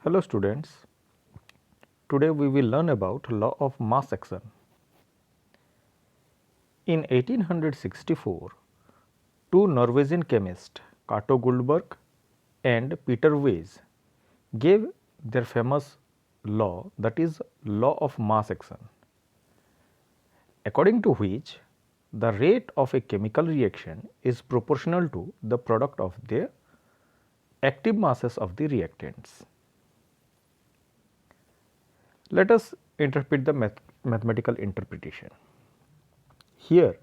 Hello students, today we will learn about law of mass action. In 1864, two Norwegian chemists Cato Guldberg and Peter Weiss gave their famous law, that is law of mass action, according to which the rate of a chemical reaction is proportional to the product of the active masses of the reactants. Let us interpret the mathematical interpretation. Here,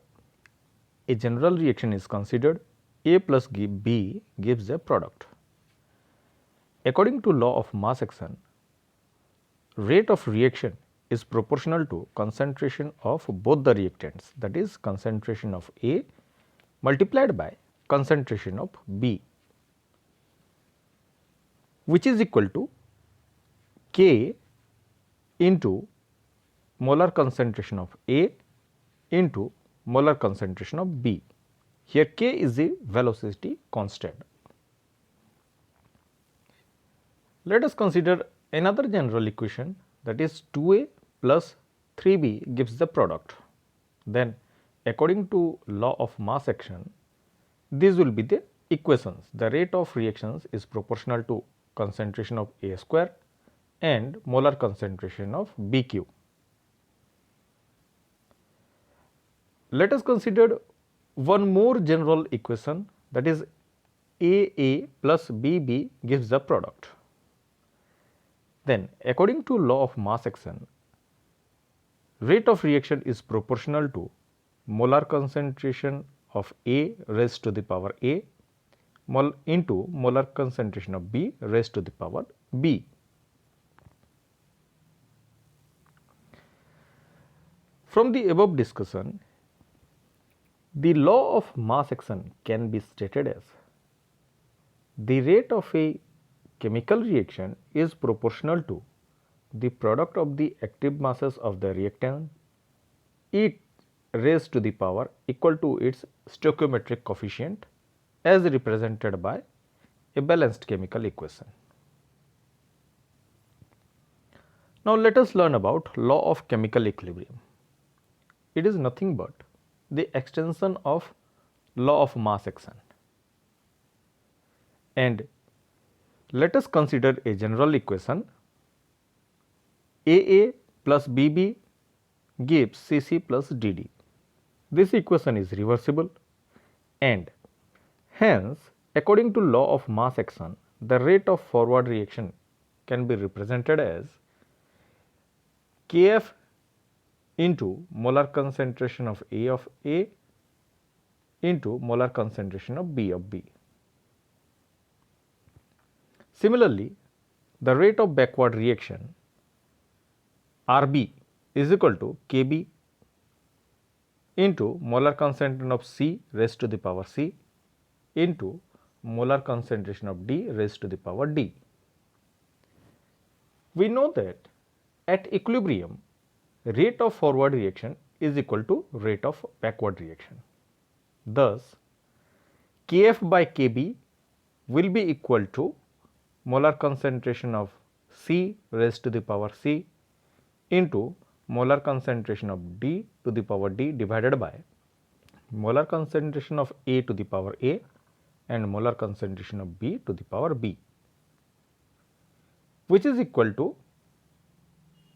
a general reaction is considered. A plus B gives a product. According to law of mass action, rate of reaction is proportional to concentration of both the reactants, that is concentration of A multiplied by concentration of B, which is equal to K into molar concentration of A into molar concentration of B. Here K is the velocity constant. Let us consider another general equation, that is 2A plus 3B gives the product. Then according to law of mass action, these will be the equations. The rate of reactions is proportional to concentration of A square and molar concentration of BQ. Let us consider one more general equation, that is AA plus BB gives the product. Then according to law of mass action, rate of reaction is proportional to molar concentration of A raised to the power A into molar concentration of B raised to the power B. From the above discussion, the law of mass action can be stated as the rate of a chemical reaction is proportional to the product of the active masses of the reactant E raised to the power equal to its stoichiometric coefficient as represented by a balanced chemical equation. Now let us learn about law of chemical equilibrium. It is nothing but the extension of law of mass action. And let us consider a general equation. AA plus BB gives CC plus DD. This equation is reversible and hence according to law of mass action, the rate of forward reaction can be represented as Kf into molar concentration of A into molar concentration of B. Similarly, the rate of backward reaction Rb is equal to Kb into molar concentration of C raised to the power C into molar concentration of D raised to the power D. We know that at equilibrium, rate of forward reaction is equal to rate of backward reaction. Thus, Kf by Kb will be equal to molar concentration of C raised to the power C into molar concentration of D to the power D divided by molar concentration of A to the power A and molar concentration of B to the power B, which is equal to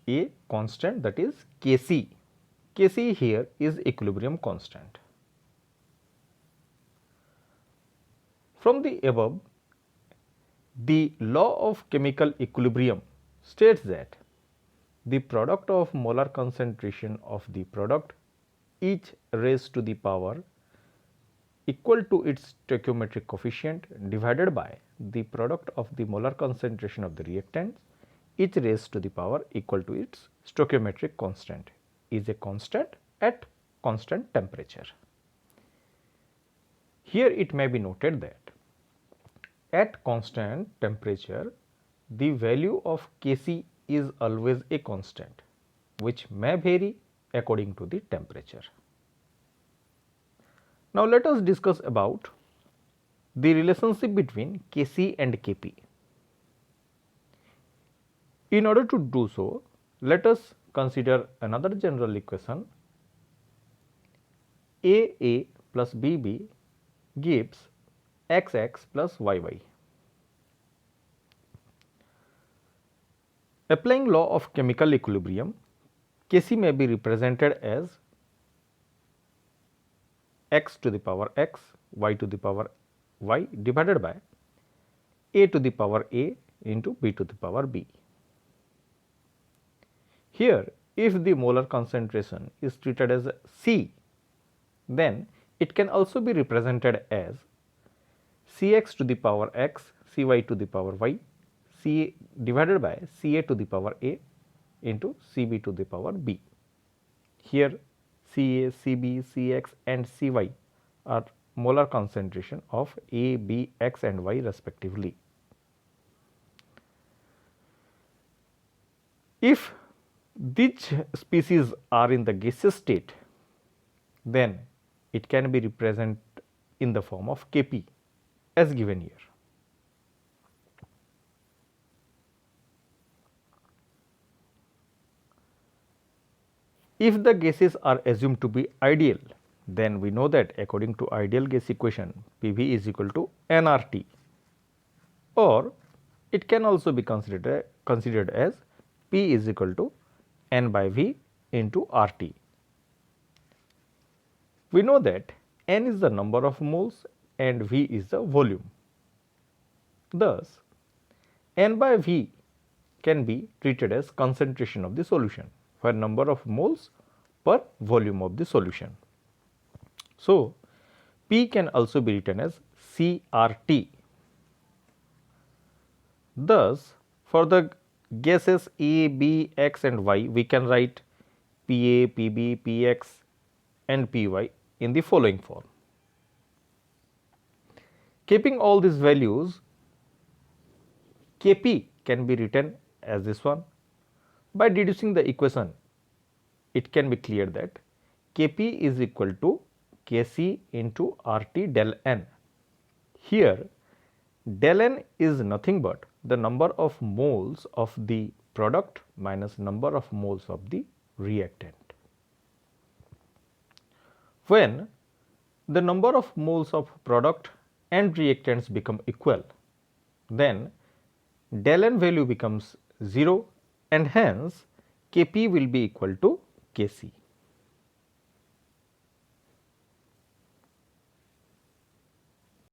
a constant, that is Kc. Kc here is equilibrium constant. From the above, the law of chemical equilibrium states that the product of molar concentration of the product each raised to the power equal to its stoichiometric coefficient divided by the product of the molar concentration of the reactants each raised to the power equal to its stoichiometric constant is a constant at constant temperature. Here it may be noted that at constant temperature, the value of Kc is always a constant, which may vary according to the temperature. Now let us discuss about the relationship between Kc and Kp. In order to do so, let us consider another general equation. AA plus BB gives XX plus YY. Applying law of chemical equilibrium, Kc may be represented as x to the power x, y to the power y divided by a to the power a into b to the power b. Here, if the molar concentration is treated as C, then it can also be represented as Cx to the power x, Cy to the power y, C divided by Ca to the power a into Cb to the power b. Here Ca, Cb, Cx and Cy are molar concentration of A, B, X and Y respectively. If these species are in the gaseous state, then it can be represented in the form of Kp as given here. If the gases are assumed to be ideal, then we know that according to ideal gas equation, Pv is equal to nRT, or it can also be considered as P is equal to N by V into RT. We know that N is the number of moles and V is the volume. Thus, N by V can be treated as concentration of the solution, where number of moles per volume of the solution. So, P can also be written as CRT. Thus, for the gases A, B, X and Y, we can write PA, PB, PX and PY in the following form. Keeping all these values, Kp can be written as this one. By deducing the equation, it can be clear that Kp is equal to Kc into RT del N. Here del N is nothing but the number of moles of the product minus number of moles of the reactant. When the number of moles of product and reactants become equal, then del N value becomes 0 and hence Kp will be equal to Kc.